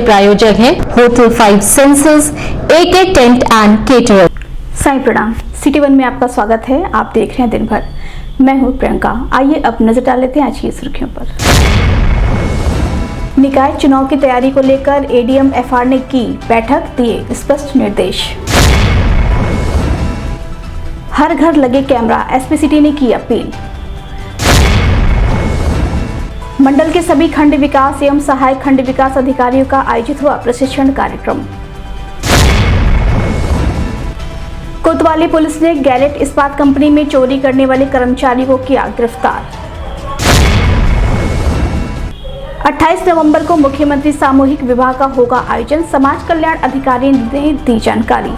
प्रायोजक है hotel 5 senses, AK tent and caterer. Sai प्रणाम। सिटी वन में आपका स्वागत है। आप देख रहे हैं दिन भर। मैं हूं प्रियंका। आइए अब नजर डाल लेते हैं आज की सुर्खियों पर। निकाय चुनाव की तैयारी को लेकर ADM FR ने की बैठक, दिए स्पष्ट निर्देश। हर घर लगे कैमरा, SP सिटी ने की अपील। मंडल के सभी खंड विकास एवं सहायक खंड विकास अधिकारियों का आयोजित हुआ प्रशिक्षण कार्यक्रम। कोतवाली पुलिस ने गैलेट इस्पात कंपनी में चोरी करने वाले कर्मचारी को किया गिरफ्तार। 28 नवंबर को मुख्यमंत्री सामूहिक विवाह का होगा आयोजन, समाज कल्याण अधिकारी ने दी जानकारी।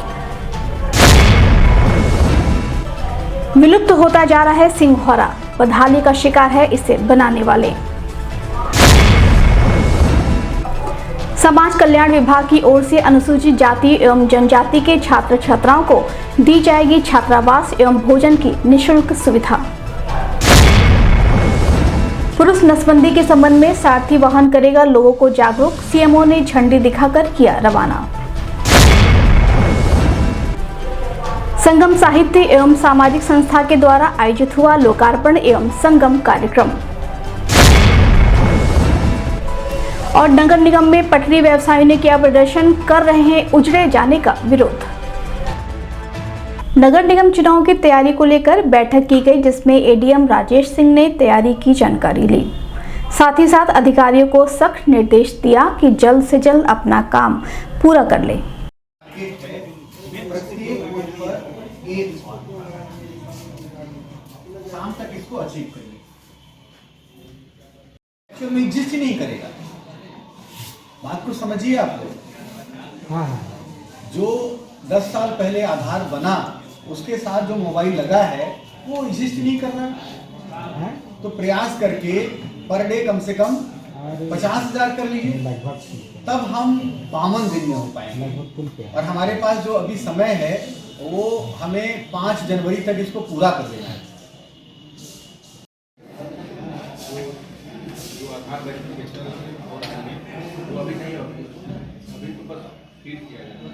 विलुप्त होता जा रहा है सिंघौरा, बदहाली का शिकार है इसे बनाने वाले। समाज कल्याण विभाग की ओर से अनुसूचित जाति एवं जनजाति के छात्र छात्राओं को दी जाएगी छात्रावास एवं भोजन की निःशुल्क सुविधा। पुरुष नसबंदी के संबंध में सारथी वाहन करेगा लोगों को जागरूक, CMO ने झंडी दिखाकर किया रवाना। संगम साहित्य एवं सामाजिक संस्था के द्वारा आयोजित हुआ लोकार्पण एवं संगम कार्यक्रम। और नगर निगम में पटरी व्यवसायियों ने किया प्रदर्शन, कर रहे हैं उजड़े जाने का विरोध। नगर निगम चुनाव की तैयारी को लेकर बैठक की गई, जिसमें ADM राजेश सिंह ने तैयारी की जानकारी ली। साथ ही साथ अधिकारियों को सख्त निर्देश दिया कि जल्द से जल्द अपना काम पूरा कर ले। शाम तक इसको अचीव करिए। एक्चुअल में एग्जिस्ट ही नहीं करेगा। बात को समझिए आप लोग। हाँ। जो 10 साल पहले आधार बना, उसके साथ जो मोबाइल लगा है वो एग्जिस्ट नहीं कर रहा है। तो प्रयास करके पर डे कम से कम 50,000 कर लीजिए, तब हम 52 दिन में हो पाएंगे। और हमारे पास जो अभी समय है वो हमें 5 जनवरी तक इसको पूरा कर देना है।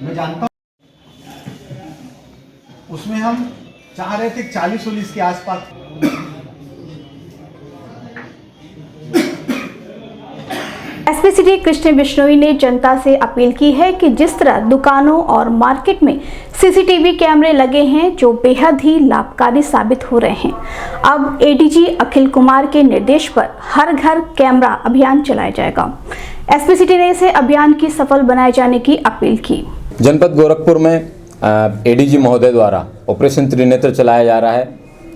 मैं जानता हूं उसमें हम चाह रहे थे 40-40 के आसपास। SP सिटी कृष्ण बिश्नोई ने जनता से अपील की है कि जिस तरह दुकानों और मार्केट में CCTV कैमरे लगे हैं जो बेहद ही लाभकारी साबित हो रहे हैं, अब ADG अखिल कुमार के निर्देश पर हर घर कैमरा अभियान चलाया जाएगा। SP सिटी ने इसे अभियान की सफल बनाए जाने की अपील की। जनपद गोरखपुर में ADG महोदय द्वारा ऑपरेशन त्रिनेत्र चलाया जा रहा है।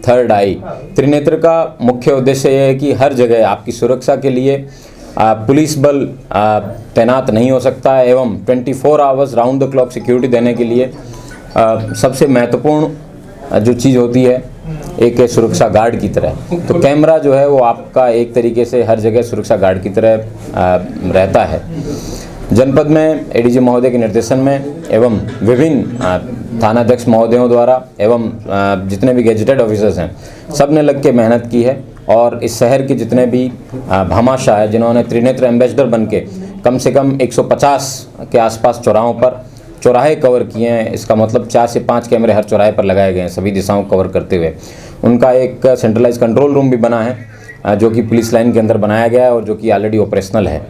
थर्ड आई त्रिनेत्र का मुख्य उद्देश्य यह है कि हर जगह आपकी सुरक्षा के लिए पुलिस बल तैनात नहीं हो सकता है एवं 24 hours round the clock security देने के लिए सबसे महत्वपूर्ण जो चीज़ होती है एक सुरक्षा गार्ड की तरह। तो कैमरा जो है वो आपका एक तरीके से हर जगह सुरक्षा गार्ड की तरह रहता है। जनपद में ADG महोदय के निर्देशन में एवं विभिन्न थानाध्यक्ष महोदयों द्वारा एवं जितने भी गेजेटेड ऑफिसर्स हैं, सब ने लग के मेहनत की है। और इस शहर के जितने भी भामाशाह है जिन्होंने त्रिनेत्र एम्बेसडर बन के कम से कम 150 के आसपास चौराहों पर चौराहे कवर किए हैं। इसका मतलब 4 से 5 कैमरे हर चौराहे पर लगाए गए हैं, सभी दिशाओं को कवर करते हुए। उनका एक सेंट्रलाइज कंट्रोल रूम भी बना है जो कि पुलिस लाइन के अंदर बनाया गया है और जो कि ऑलरेडी ऑपरेशनल है।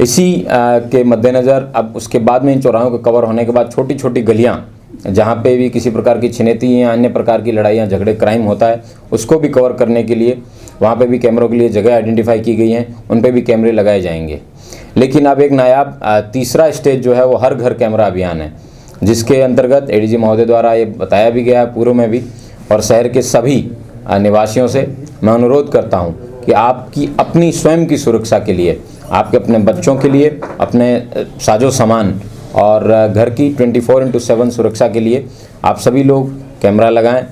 इसी के मद्देनज़र अब उसके बाद में इन चौराहों के कवर होने के बाद छोटी छोटी गलियां जहां पे भी किसी प्रकार की छिनैती या अन्य प्रकार की लड़ाइयाँ झगड़े क्राइम होता है, उसको भी कवर करने के लिए वहाँ पे भी कैमरों के लिए जगह आइडेंटिफाई की गई हैं, उन पे भी कैमरे लगाए जाएंगे। लेकिन अब एक नायाब तीसरा स्टेज जो है वो हर घर कैमरा अभियान है, जिसके अंतर्गत ADG महोदय द्वारा ये बताया भी गया है पूर्व में भी। और शहर के सभी निवासियों से मैं अनुरोध करता हूँ कि आपकी अपनी स्वयं की सुरक्षा के लिए, आपके अपने बच्चों के लिए, अपने साजो सामान और घर की 24/7 सुरक्षा के लिए आप सभी लोग कैमरा लगाएं।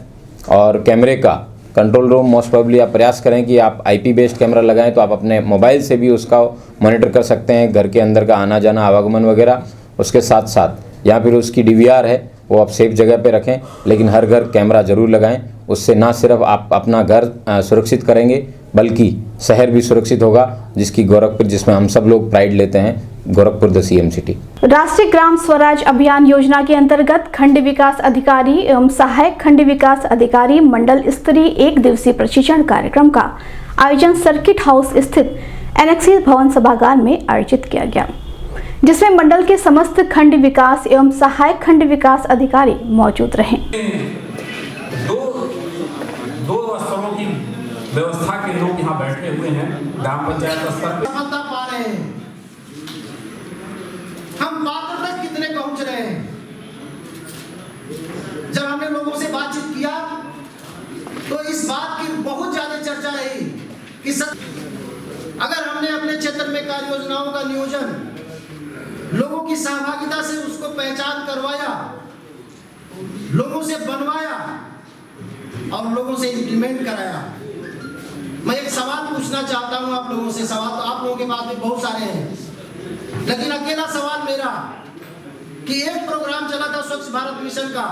और कैमरे का कंट्रोल रूम मोस्ट प्रोबेबली आप प्रयास करें कि आप IP बेस्ड कैमरा लगाएं, तो आप अपने मोबाइल से भी उसका मॉनिटर कर सकते हैं, घर के अंदर का आना जाना आवागमन वगैरह। उसके साथ साथ या फिर उसकी DVR है वो आप सेफ जगह पे रखें, लेकिन हर घर कैमरा ज़रूर लगाएं। उससे ना सिर्फ आप अपना घर सुरक्षित करेंगे बल्कि शहर भी सुरक्षित होगा, जिसकी गोरखपुर जिसमें हम सब लोग प्राइड लेते हैं गोरखपुर द सीएम सिटी। राष्ट्रीय ग्राम स्वराज अभियान योजना के अंतर्गत खंड विकास अधिकारी एवं सहायक खंड विकास अधिकारी मंडल स्तरीय 1 दिवसीय प्रशिक्षण कार्यक्रम का आयोजन सर्किट हाउस स्थित एनेक्सिस भवन सभागार में आयोजित किया गया, जिसमें मंडल के समस्त खंड विकास एवं सहायक खंड विकास अधिकारी मौजूद रहे। दो स्तरों की व्यवस्था के लोग यहाँ बैठे हुए हैं। ग्राम पंचायत स्तर पर सफलता पा रहे हैं, हम पात्र तक कितने पहुंच रहे हैं। जब हमने लोगों से बातचीत किया तो इस बात की बहुत ज्यादा चर्चा रही कि अगर हमने अपने क्षेत्र में कार्य योजनाओं का नियोजन लोगों की सहभागिता से उसको पहचान करवाया, लोगों से बनवाया और लोगों से इंप्लीमेंट कराया। मैं एक सवाल पूछना चाहता हूं आप लोगों से। सवाल तो आप लोगों के पास भी बहुत सारे हैं, लेकिन अकेला सवाल मेरा कि एक प्रोग्राम चला था स्वच्छ भारत मिशन का,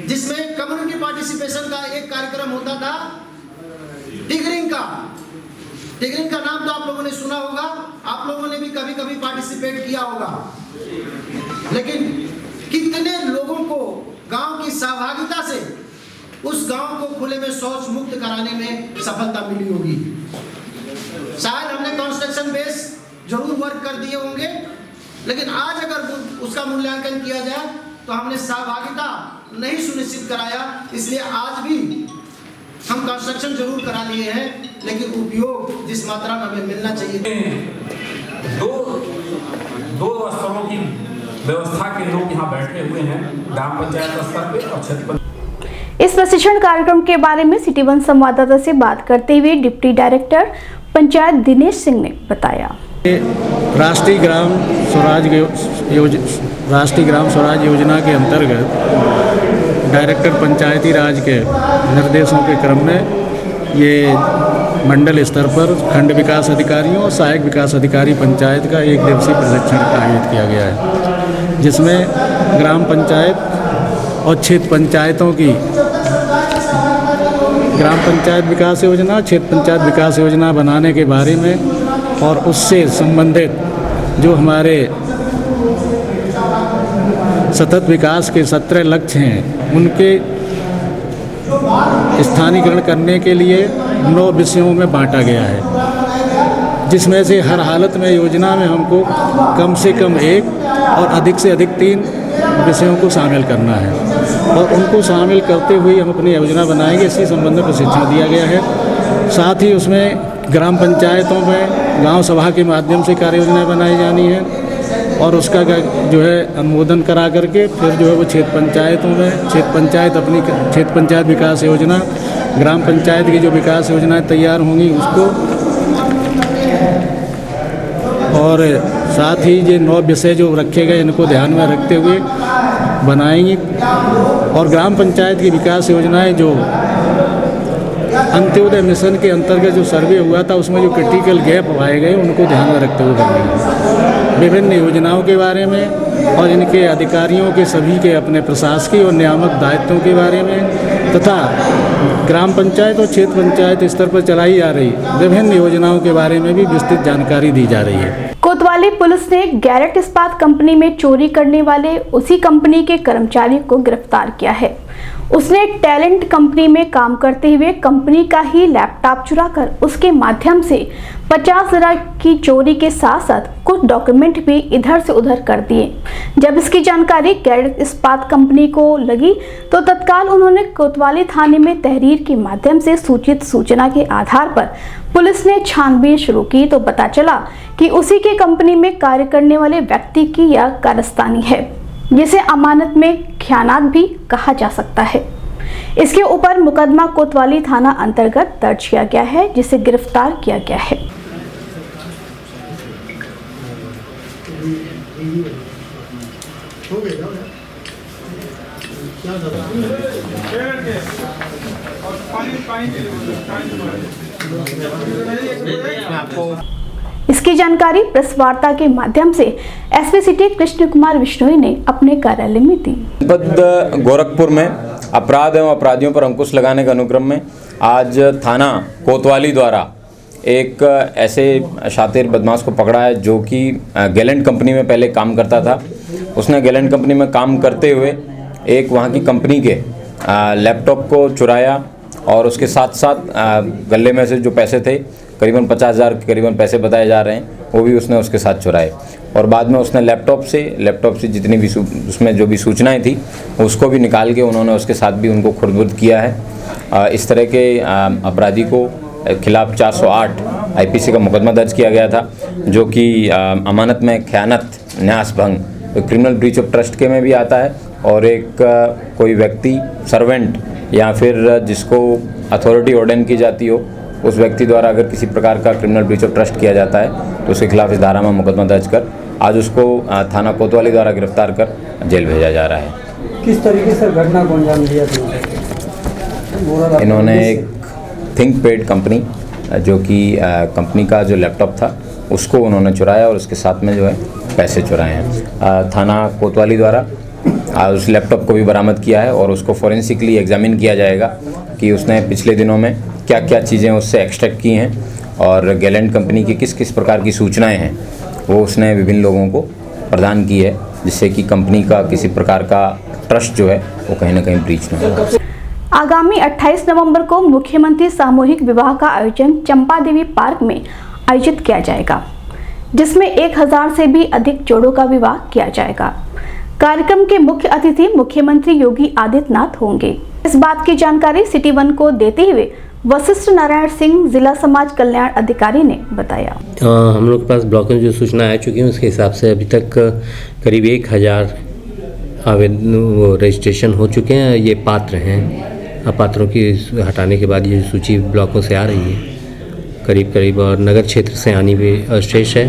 जिसमें कम्युनिटी पार्टिसिपेशन का एक कार्यक्रम होता था, टिगरिंग का। टिगरिंग का नाम तो आप लोगों ने सुना होगा, आप लोगों ने भी कभी कभी पार्टिसिपेट किया होगा, लेकिन कितने लोगों को गांव की सहभागिता से उस गांव को खुले में शौच मुक्त कराने में सफलता मिली होगी। शायद हमने कंस्ट्रक्शन बेस जरूर वर्क कर दिए होंगे, लेकिन आज अगर उसका मूल्यांकन किया जाए तो हमने सहभागिता नहीं सुनिश्चित कराया। इसलिए आज भी हम कंस्ट्रक्शन जरूर करा लिए हैं, लेकिन उपयोग जिस मात्रा में हमें मिलना चाहिए। दो स्तरों की व्यवस्था के लोग यहाँ बैठे हुए हैं, ग्राम पंचायत स्तर पे और क्षेत्र। इस प्रशिक्षण कार्यक्रम के बारे में सिटी वन संवाददाता से बात करते हुए डिप्टी डायरेक्टर पंचायत दिनेश सिंह ने बताया। राष्ट्रीय ग्राम स्वराज योजना के अंतर्गत डायरेक्टर पंचायती राज के निर्देशों के क्रम में ये मंडल स्तर पर खंड विकास अधिकारियों और सहायक विकास अधिकारी पंचायत का 1 दिवसीय प्रशिक्षण आयोजित किया गया है, जिसमें ग्राम पंचायत और क्षेत्र पंचायतों की ग्राम पंचायत विकास योजना, क्षेत्र पंचायत विकास योजना बनाने के बारे में और उससे संबंधित जो हमारे सतत विकास के 17 लक्ष्य हैं, उनके स्थानीकरण करने के लिए 9 विषयों में बांटा गया है, जिसमें से हर हालत में योजना में हमको कम से कम 1 और अधिक से अधिक 3 विषयों को शामिल करना है और उनको शामिल करते हुए हम अपनी योजना बनाएंगे। इसी संबंध में प्रशिक्षण दिया गया है। साथ ही उसमें ग्राम पंचायतों में गांव सभा के माध्यम से कार्य योजनाएँ बनाई जानी है और उसका जो है अनुमोदन करा करके फिर जो है वो क्षेत्र पंचायतों में क्षेत्र पंचायत विकास योजना, ग्राम पंचायत की जो विकास योजनाएँ तैयार होंगी उसको, और साथ ही ये 9 विषय जो रखे गए इनको ध्यान में रखते हुए बनाएंगी और ग्राम पंचायत की विकास योजनाएं जो अंत्योदय मिशन के अंतर्गत जो सर्वे हुआ था उसमें जो क्रिटिकल गैप पाए गए उनको ध्यान में रखते हुए करेंगे। विभिन्न योजनाओं के बारे में और इनके अधिकारियों के सभी के अपने प्रशासकीय और नियामक दायित्वों के बारे में तथा ग्राम पंचायत और क्षेत्र पंचायत स्तर पर चलाई जा रही विभिन्न योजनाओं के बारे में भी विस्तृत जानकारी दी जा रही है। कोतवाली पुलिस ने गैरेट इस्पात कंपनी में चोरी करने वाले उसी कंपनी के कर्मचारी को गिरफ्तार किया है। उसने टैलेंट कंपनी में काम करते हुए कंपनी का ही लैपटॉप चुराकर उसके माध्यम से 50,000 की चोरी के साथ साथ कुछ डॉक्यूमेंट भी इधर से उधर कर दिए। जब इसकी जानकारी गैरेट इस्पात कंपनी को लगी तो तत्काल उन्होंने कोतवाली थाने में तहरीर के माध्यम से सूचित सूचना के आधार पर पुलिस ने छानबीन शुरू की तो पता चला कि उसी के कंपनी में कार्य करने वाले व्यक्ति की यह कारस्तानी है, जिसे अमानत में खयानात भी कहा जा सकता है। इसके ऊपर मुकदमा कोतवाली थाना अंतर्गत दर्ज किया गया है, जिसे गिरफ्तार किया गया है। इसकी जानकारी प्रेस वार्ता के माध्यम से एसपी सिटी कृष्ण कुमार बिश्नोई ने अपने कार्यालय में दी। जनपद गोरखपुर में अपराध एवं अपराधियों पर अंकुश लगाने के अनुक्रम में आज थाना कोतवाली द्वारा एक ऐसे शातिर बदमाश को पकड़ा है जो कि गैलेंट कंपनी में पहले काम करता था। उसने गैलेंट कंपनी में काम करते हुए एक वहाँ की कंपनी के लैपटॉप को चुराया और उसके साथ साथ गले में से जो पैसे थे करीबन 50,000 के करीबन पैसे बताए जा रहे हैं वो भी उसने उसके साथ चुराए। और बाद में उसने लैपटॉप से जितनी भी उसमें जो भी सूचनाएं थी उसको भी निकाल के उन्होंने उसके साथ भी उनको खुर्द किया है। इस तरह के अपराधी को खिलाफ 408 आईपीसी का मुकदमा दर्ज किया गया था, जो कि अमानत में खयानत, न्यास भंग, क्रिमिनल ब्रीच ऑफ ट्रस्ट के में भी आता है। और एक कोई व्यक्ति सर्वेंट या फिर जिसको अथॉरिटी ऑर्डन की जाती हो उस व्यक्ति द्वारा अगर किसी प्रकार का क्रिमिनल ब्रीच ऑफ ट्रस्ट किया जाता है तो उसके खिलाफ इस धारा में मुकदमा दर्ज कर आज उसको थाना कोतवाली द्वारा गिरफ्तार कर जेल भेजा जा रहा है। किस तरीके से घटना को अंजाम दिया था? इन्होंने एक थिंकपैड कंपनी जो कि कंपनी का जो लैपटॉप था उसको उन्होंने चुराया और उसके साथ में जो है पैसे चुराए हैं। थाना कोतवाली द्वारा उस लैपटॉप को भी बरामद किया है और उसको फॉरेंसिकली एग्जामिन किया जाएगा कि उसने पिछले दिनों में क्या क्या चीज़ें उससे एक्सट्रैक्ट की हैं और गैलेंट कंपनी की किस किस प्रकार की सूचनाएं हैं वो उसने विभिन्न लोगों को प्रदान की है, जिससे कि कंपनी का किसी प्रकार का ट्रस्ट जो है वो कहीं ना कहीं ब्रीच न हो। आगामी 28 नवंबर को मुख्यमंत्री सामूहिक विवाह का आयोजन चंपा देवी पार्क में आयोजित किया जाएगा, जिसमें 1000 से भी अधिक जोड़ों का विवाह किया जाएगा। कार्यक्रम के मुख्य अतिथि मुख्यमंत्री योगी आदित्यनाथ होंगे। इस बात की जानकारी सिटी वन को देते हुए वशिष्ठ नारायण सिंह जिला समाज कल्याण अधिकारी ने बताया। हम लोग के पास ब्लॉक में जो सूचना आ चुकी है उसके हिसाब से अभी तक करीब 1000 आवेदन रजिस्ट्रेशन हो चुके हैं। ये पात्र हैं। अपात्रों की हटाने के बाद ये सूची ब्लॉकों से आ रही है करीब और नगर क्षेत्र से आनी भी शेष है।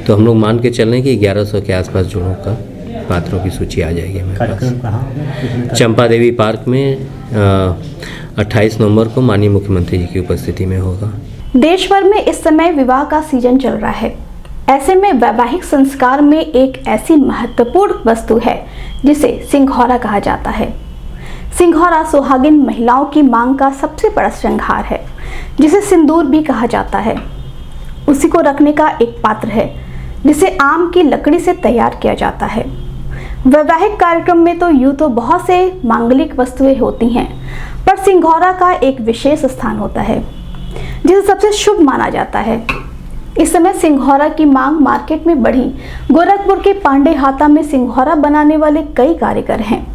तो हम लोग मान के चल रहे हैं कि 1100 के आसपास जोड़ों का पात्रों की सूची आ जाएगी हमारे पास। चंपा देवी पार्क में 28 नवंबर को माननीय मुख्यमंत्री जी की उपस्थिति में होगा। देश भर में इस समय विवाह का सीजन चल रहा है। ऐसे में वैवाहिक संस्कार में एक ऐसी महत्वपूर्ण वस्तु है जिसे सिंघौरा कहा जाता है। सिंघौरा सुहागिन महिलाओं की मांग का सबसे बड़ा श्रृंगार है, जिसे सिंदूर भी कहा जाता है। उसी को रखने का एक पात्र है जिसे आम की लकड़ी से तैयार किया जाता है। वैवाहिक कार्यक्रम में तो यूं तो बहुत से मांगलिक वस्तुएं होती हैं, पर सिंघौरा का एक विशेष स्थान होता है जिसे सबसे शुभ माना जाता है। इस समय सिंघौरा की मांग मार्केट में बढ़ी। गोरखपुर के पांडे हाता में सिंघौरा बनाने वाले कई कारीगर हैं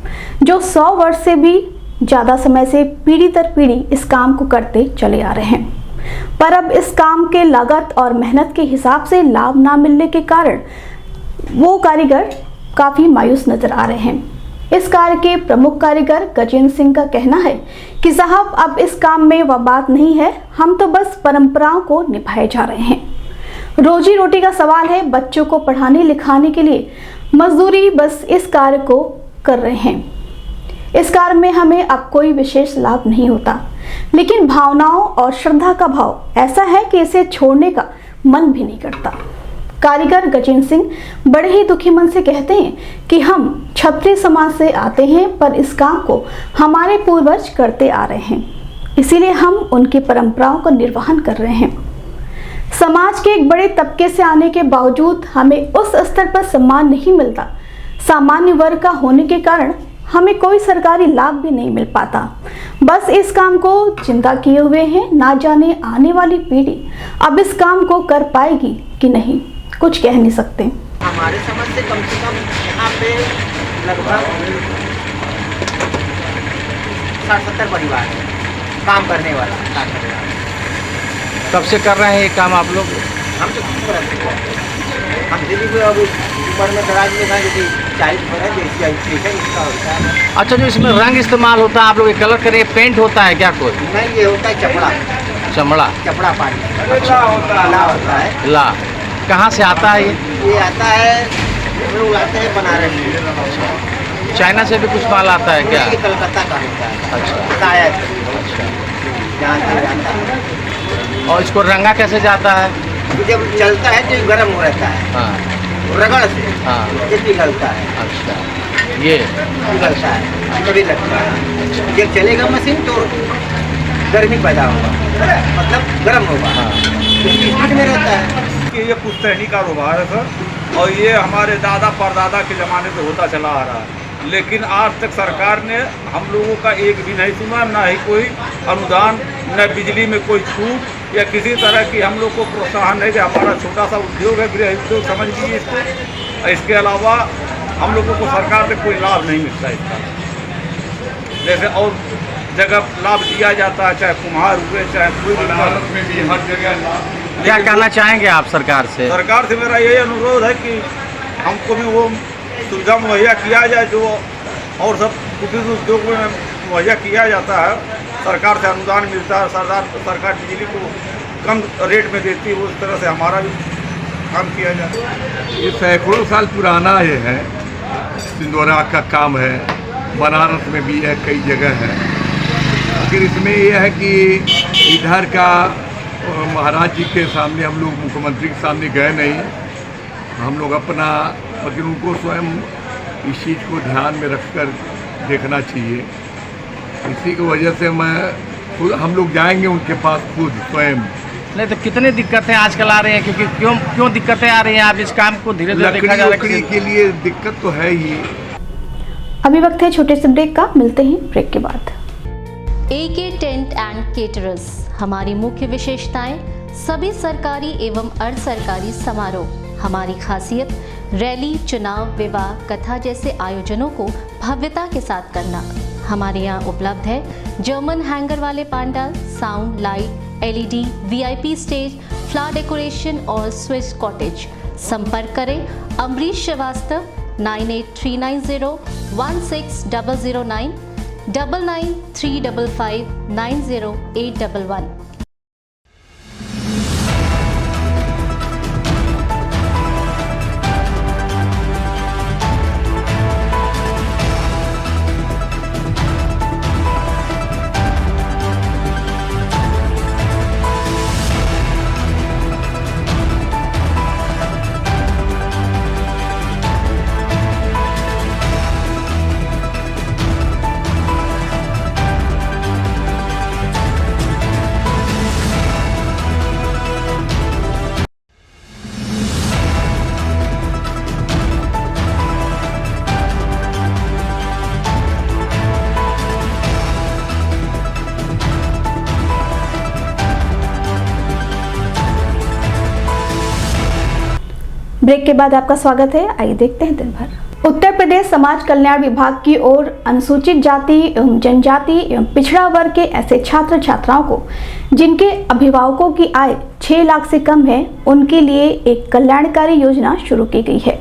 जो 100 वर्ष से भी ज्यादा समय से पीढ़ी दर पीढ़ी इस काम को करते चले आ रहे हैं। पर अब इस काम के लागत और मेहनत के हिसाब से लाभ ना मिलने के कारण वो कारीगर काफी मायूस नजर आ रहे हैं। इस कार्य के प्रमुख कारीगर गजेंद्र सिंह का कहना है कि साहब अब इस काम में वह बात नहीं है, हम तो बस परंपराओं को निभाए जा रहे हैं। रोजी रोटी का सवाल है, बच्चों को पढ़ाने लिखाने के लिए मजदूरी, बस इस कार्य को कर रहे हैं। इस कार्य में हमें अब कोई विशेष लाभ नहीं होता, लेकिन भावनाओं और श्रद्धा का भाव ऐसा है कि इसे छोड़ने का मन भी नहीं करता। कारीगर गजेंद्र सिंह बड़े ही दुखी मन से कहते हैं कि हम क्षत्रिय समाज से आते हैं, पर इस काम को हमारे पूर्वज करते आ रहे हैं, इसीलिए हम उनकी परंपराओं का निर्वहन कर रहे हैं। समाज के एक बड़े तबके से आने के बावजूद हमें उस स्तर पर सम्मान नहीं मिलता। सामान्य वर्ग का होने के कारण हमें कोई सरकारी लाभ भी नहीं मिल पाता। बस इस काम को चिंता किए हुए हैं, ना जाने आने वाली पीढ़ी अब इस काम को कर पाएगी कि नहीं, कुछ कह नहीं सकते। हमारे समझ से कम यहाँ पे लगभग 60-70 परिवार है काम करने वाला। कब से कर रहे हैं ये काम आप लोग? हम तो हम दिल्ली में अब ऊपर में दराज में था, जैसे 40 है इसका होता है। अच्छा, जो इसमें रंग इस्तेमाल होता है आप लोग कलर करें, पेंट होता है क्या कोई? नहीं, ये होता है चपड़ा पानी। अच्छा, होता है ला। कहाँ से आता है ये आता है, लोग आते हैं बनारस से। चाइना से भी कुछ माल आता है क्या? ये कलकत्ता का होता है। अच्छा, शायद। अच्छा, जहाँ से जाता है। और इसको रंगा कैसे जाता है? जब चलता है तो गर्म हो रहता है। हाँ, रगड़ से। हाँ, ये पिघलता है। अच्छा, ये पिघलता है, तभी लगता है। जब चलेगा मशीन तो गर्मी पैदा होगा, मतलब गर्म होगा। इसकी स्पीड में रहता है कि ये पुश्तैनी कारोबार है सर, और ये हमारे दादा परदादा के ज़माने से होता चला आ रहा है। लेकिन आज तक सरकार ने हम लोगों का एक भी नहीं सुना, ना ही कोई अनुदान, न बिजली में कोई छूट या किसी तरह की हम लोग को प्रोत्साहन नहीं। कि हमारा छोटा सा उद्योग है, गृह उद्योग समझ लीजिए इसको। इसके अलावा हम लोगों को सरकार से कोई लाभ नहीं मिलता इसका। जैसे और जगह लाभ दिया जाता है, चाहे कुम्हार हुए, चाहे कोई भी, हर जगह। क्या कहना चाहेंगे आप सरकार से? सरकार से मेरा यही अनुरोध है कि हमको भी वो सुविधा मुहैया किया जाए जो और सब कुटीर उद्योग में मुहैया किया जाता है। सरकार से अनुदान मिलता है, सरकार बिजली को कम रेट में देती है, उस तरह से हमारा भी काम किया जाता है। ये सैकड़ों साल पुराना ये है, सिंदूरा का काम है, बनारस में भी है, कई जगह है। लेकिन इसमें यह है कि इधर का महाराज जी के सामने हम लोग मुख्यमंत्री के सामने गए नहीं, हम लोग अपना, लेकिन उनको स्वयं इस चीज़ को ध्यान में रखकर देखना चाहिए। इसी की वजह से हम लोग जाएंगे उनके पास खुद स्वयं। नहीं तो कितनी दिक्कतें आजकल आ रही हैं, क्योंकि क्यों दिक्कतें आ रही हैं? आप इस काम को धीरे धीरे देखा जा रहा है। लकड़ी के लिए दिक्कत तो है ही। अभी वक्त है छोटे से ब्रेक का, मिलते हैं ब्रेक के बाद। AK टेंट एंड केटरर्स, हमारी मुख्य विशेषताएं सभी सरकारी एवं अर्ध सरकारी समारोह। हमारी खासियत रैली, चुनाव, विवाह, कथा जैसे आयोजनों को भव्यता के साथ करना। हमारे यहाँ उपलब्ध है जर्मन हैंगर वाले pandal, sound, light, LED, VIP stage, flower decoration और स्विस कॉटेज। संपर्क करें अमरीश श्रीवास्तव 9839016009 9935590811। ब्रेक के बाद आपका स्वागत है। आइए देखते हैं दिन भर। उत्तर प्रदेश समाज कल्याण विभाग की ओर अनुसूचित जाति एवं जनजाति एवं पिछड़ा वर्ग के ऐसे छात्र छात्राओं को जिनके अभिभावकों की आय 6 लाख से कम है, उनके लिए एक कल्याणकारी योजना शुरू की गई है,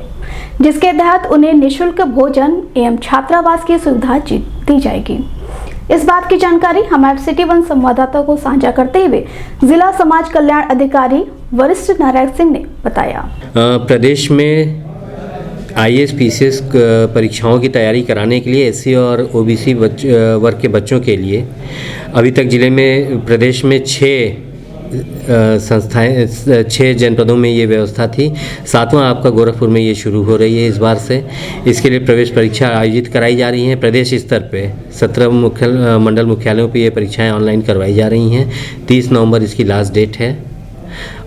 जिसके तहत उन्हें निःशुल्क भोजन एवं छात्रावास की सुविधा दी जाएगी। इस बात की जानकारी हमारे सिटी वन संवाददाता को साझा करते हुए जिला समाज कल्याण अधिकारी वरिष्ठ नारायण सिंह ने बताया। प्रदेश में IAS PCS परीक्षाओं की तैयारी कराने के लिए SC और OBC वर्ग के बच्चों के लिए अभी तक जिले में प्रदेश में 6 जनपदों में ये व्यवस्था थी। 7वां आपका गोरखपुर में ये शुरू हो रही है इस बार से। इसके लिए प्रवेश परीक्षा आयोजित कराई जा रही हैं। प्रदेश स्तर पे 17 मंडल मुख्यालयों पे ये परीक्षाएं ऑनलाइन करवाई जा रही हैं। 30 नवंबर इसकी लास्ट डेट है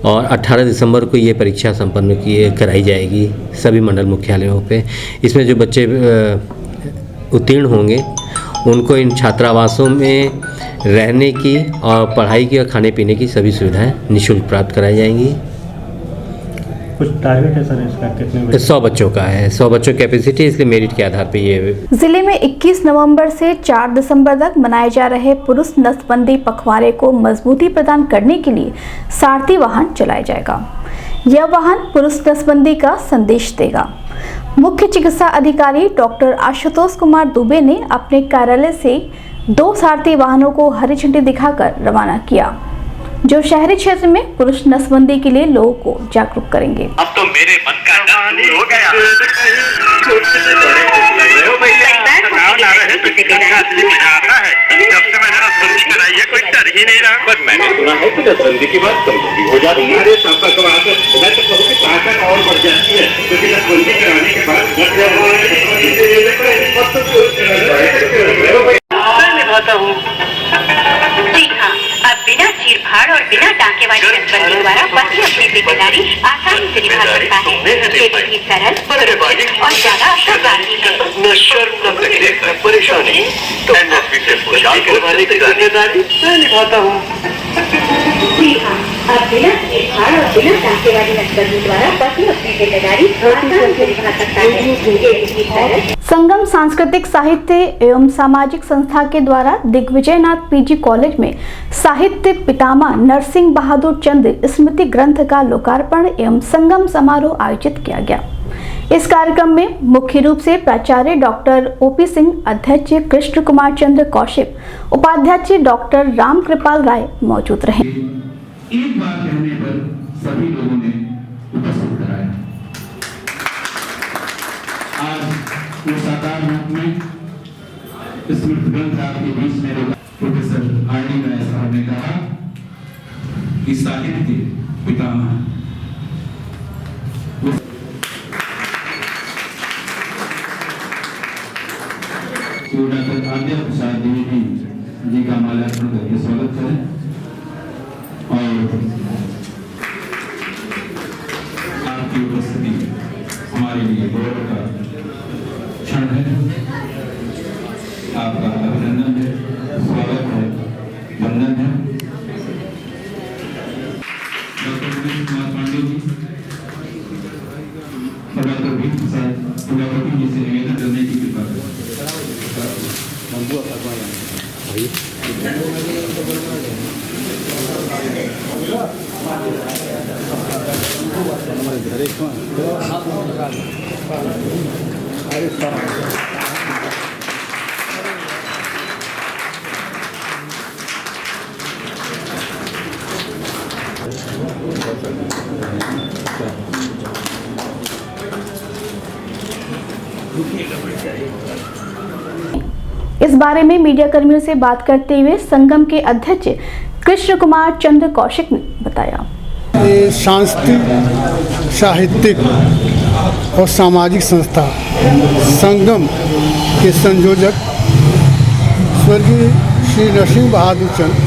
और 18 दिसंबर को ये परीक्षा संपन्न कराई जाएगी सभी मंडल मुख्यालयों पे। इसमें जो बच्चे उत्तीर्ण होंगे उनको इन छात्रावासों में रहने की और पढ़ाई की और खाने पीने की सभी सुविधाएं निःशुल्क प्राप्त कराई जाएंगी। कुछ टारगेट है सर इसका? कितने? 100 बच्चों का है, 100 बच्चों की कैपेसिटी, इसलिए मेरिट के आधार पे ये। जिले में 21 नवंबर से 4 दिसंबर तक मनाए जा रहे पुरुष नसबंदी पखवाड़े को मजबूती प्रदान करने के लिए सारथी वाहन चलाया जाएगा। यह वाहन पुरुष नसबंदी का संदेश देगा। मुख्य चिकित्सा अधिकारी डॉक्टर आशुतोष कुमार दुबे ने अपने कार्यालय से 2 सारथी वाहनों को हरी झंडी दिखाकर रवाना किया, जो शहरी क्षेत्र में पुरुष नसबंदी के लिए लोगों को जागरूक करेंगे। अब तो मेरे मन का डर दूर हो गया। जब से मैंने नसबंदी कराई है कोई डर ही नहीं रहा। पर मैंने सुना है कि नसबंदी के बाद कमजोरी हो जाती है। संपर्क मैं तो कहूँ कि ताकत और बढ़ जाती है, क्योंकि नसबंदी कराने के बाद निभाता हूँ। जी हाँ, टांकेवाड़ी नसबंदी द्वारा पति अपनी जिम्मेदारी आसानी से निभा सकता है। ये विधि सरल, सुरक्षित और ज्यादा असरदार है। न शर्म न तकलीफ न परेशानी, तो एनएसपी से पुष्टि करवाने की जिम्मेदारी मैं निभाता हूँ। जी हाँ, अब बिना देखभाल और बिना टांकेवाड़ी नसबंदी द्वारा पति अपनी जिम्मेदारी आसानी से निभा सकता है। ये विधि सरल। संगम सांस्कृतिक साहित्य एवं सामाजिक संस्था के द्वारा दिग्विजयनाथ पीजी कॉलेज में साहित्य पितामह नरसिंह बहादुर चंद्र स्मृति ग्रंथ का लोकार्पण एवं संगम समारोह आयोजित किया गया। इस कार्यक्रम में मुख्य रूप से प्राचार्य डॉक्टर ओपी सिंह, अध्यक्ष कृष्ण कुमार चंद्र कौशिक, उपाध्यक्ष डॉक्टर राम कृपाल राय मौजूद रहे। एक बार कहने पर सभी लोगों ने उपस्थित कराया। आज वो साकार रूप में स्मृति ग्रंथ आपके बीच में होगा। Professor RD. राय साहब ने कहा कि साहित्य पितामह डॉक्टर आद्या प्रसाद द्विवेदी जी का माल्यार्पण करके स्वागत करें। और आपकी उपस्थिति हमारे लिए गौरव का क्षण है। आपका अभिनंदन है, स्वागत है, वंदन है। डॉक्टर दिनेश कुमार पांडे जी और डॉक्टर वी प्रसाद प्रजापति जी से निवेदन करने की कृपा करें। इस बारे में मीडिया कर्मियों से बात करते हुए संगम के अध्यक्ष कृष्ण कुमार चंद्र कौशिक ने बताया, ये सांस्कृतिक, साहित्यिक और सामाजिक संस्था संगम के संयोजक स्वर्गीय श्री नरसिंह बहादुर चंद्र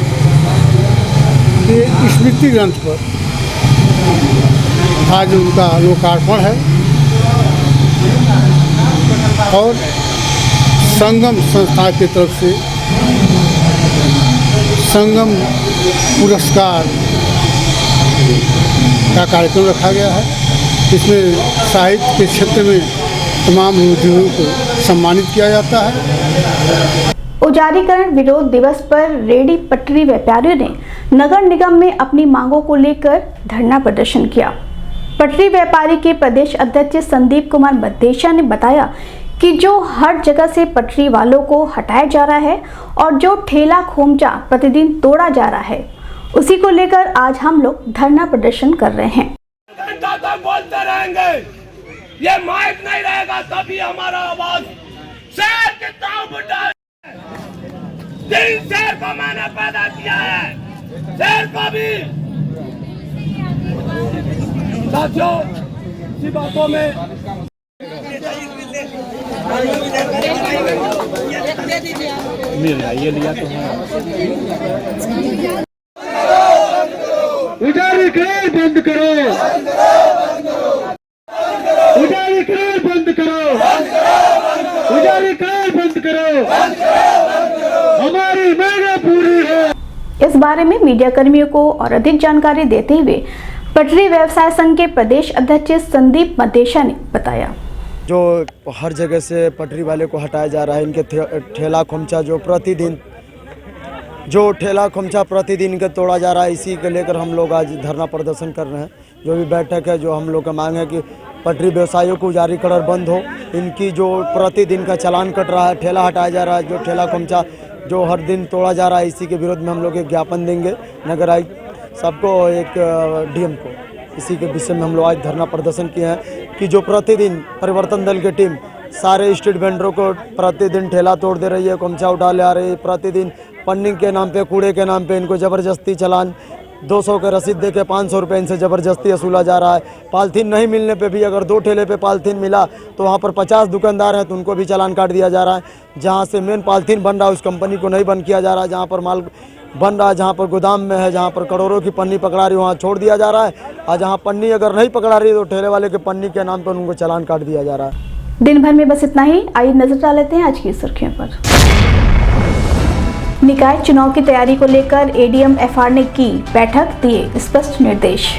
के स्मृति ग्रंथ पर आज उनका लोकार्पण है और संगम संस्था की तरफ से संगम पुरस्कार का कार्यक्रम रखा गया है। इसमें साहित्य के क्षेत्र में तमाम उद्योगों को सम्मानित किया जाता है। उजारीकरण विरोध दिवस पर रेहड़ी पटरी व्यापारियों ने नगर निगम में अपनी मांगों को लेकर धरना प्रदर्शन किया। पटरी व्यापारी के प्रदेश अध्यक्ष संदीप कुमार मद्देशा ने बताया कि जो हर जगह से पटरी वालों को हटाया जा रहा है और जो ठेला खोमचा प्रतिदिन तोड़ा जा रहा है, उसी को लेकर आज हम लोग धरना प्रदर्शन कर रहे हैं। बोलते रहेंगे, ये माइक नहीं रहेगा तभी हमारा आवाज शेर के ताव उठा। तीन शेर को मैंने पैदा किया है, शेर को भी साथियों इसी बातों में ये लिया तो उजारीकरण बंद करो, उजारीकरण बंद करो, उजारीकरण बंद करो, हमारी मांग पूरी है। इस बारे में मीडिया कर्मियों को और अधिक जानकारी देते हुए पटरी व्यवसाय संघ के प्रदेश अध्यक्ष संदीप मद्देशा ने बताया, जो हर जगह से पटरी वाले को हटाया जा रहा है, इनके ठेला खोमचा जो ठेला खोमचा प्रतिदिन के तोड़ा जा रहा है, इसी के लेकर हम लोग आज धरना प्रदर्शन कर रहे हैं। जो भी बैठक है, जो हम लोग का मांग है कि पटरी व्यवसायियों को उजारीकरण बंद हो, इनकी जो प्रतिदिन का चालान कट रहा है, ठेला हटाया जा रहा है, जो ठेला खोमचा जो हर दिन तोड़ा जा रहा है, इसी के विरोध में हम लोग एक ज्ञापन देंगे नगर आयुक्त सबको, एक डीएम को। इसी के विषय में हम लोग आज धरना प्रदर्शन किए हैं कि जो प्रतिदिन परिवर्तन दल की टीम सारे स्ट्रीट वेंडरों को प्रतिदिन ठेला तोड़ दे रही है, खोमचा उठा ले आ रही है, प्रतिदिन फंडिंग के नाम पे, कूड़े के नाम पे इनको ज़बरदस्ती चालान 200 के रसीद दे के 500 रुपये इनसे ज़बरदस्ती वसूला जा रहा है। पालथीन नहीं मिलने पे भी अगर 2 ठेले पे पालथीन मिला तो वहाँ पर 50 दुकानदार हैं तो उनको भी चालान काट दिया जा रहा है। जहाँ से मेन पालथीन बन रहा है उस कंपनी को नहीं बंद किया जा रहा है, जहाँ पर माल बन रहा है, जहाँ पर गोदाम में है, जहाँ पर करोड़ों की पन्नी पकड़ा रही वहाँ छोड़ दिया जा रहा है, और जहाँ पन्नी अगर नहीं पकड़ा रही तो ठेले वाले के पन्नी के नाम पर उनको चालान काट दिया जा रहा है। दिन भर में बस इतना ही। आइए नजर डाल लेते हैं आज की सुर्खियों पर। निकाय चुनाव की तैयारी को लेकर एडीएम एफआर ने की बैठक, दिए स्पष्ट निर्देश।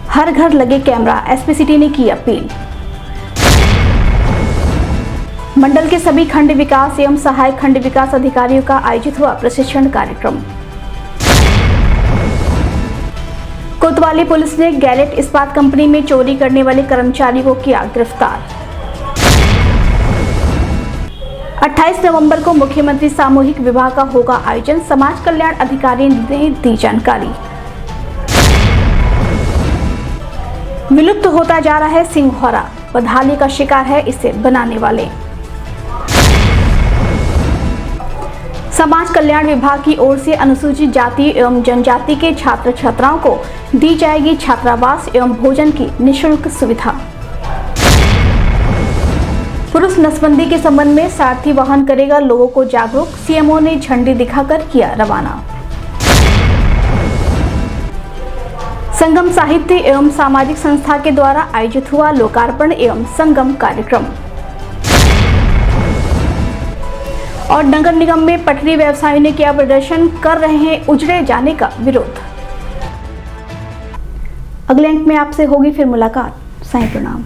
हर घर लगे कैमरा, एसपी सिटी ने की अपील। मंडल के सभी खंड विकास एवं सहायक खंड विकास अधिकारियों का आयोजित हुआ प्रशिक्षण कार्यक्रम। कोतवाली पुलिस ने गैलेट इस्पात कंपनी में चोरी करने वाले कर्मचारी को किया गिरफ्तार। 28 नवंबर को मुख्यमंत्री सामूहिक विवाह का होगा आयोजन, समाज कल्याण अधिकारी ने दी जानकारी। विलुप्त होता जा रहा है सिंघौरा, बदहाली का शिकार है इसे बनाने वाले। समाज कल्याण विभाग की ओर से अनुसूचित जाति एवं जनजाति के छात्र छात्राओं को दी जाएगी छात्रावास एवं भोजन की निःशुल्क सुविधा। पुरुष नसबंदी के संबंध में सारथी वाहन करेगा लोगों को जागरूक, सीएमओ ने झंडी दिखाकर किया रवाना। संगम साहित्य एवं सामाजिक संस्था के द्वारा आयोजित हुआ लोकार्पण एवं संगम कार्यक्रम। और नगर निगम में पटरी व्यवसायियों ने किया प्रदर्शन, कर रहे हैं उजड़े जाने का विरोध। अगले अंक में आपसे होगी फिर मुलाकात। साईं प्रणाम।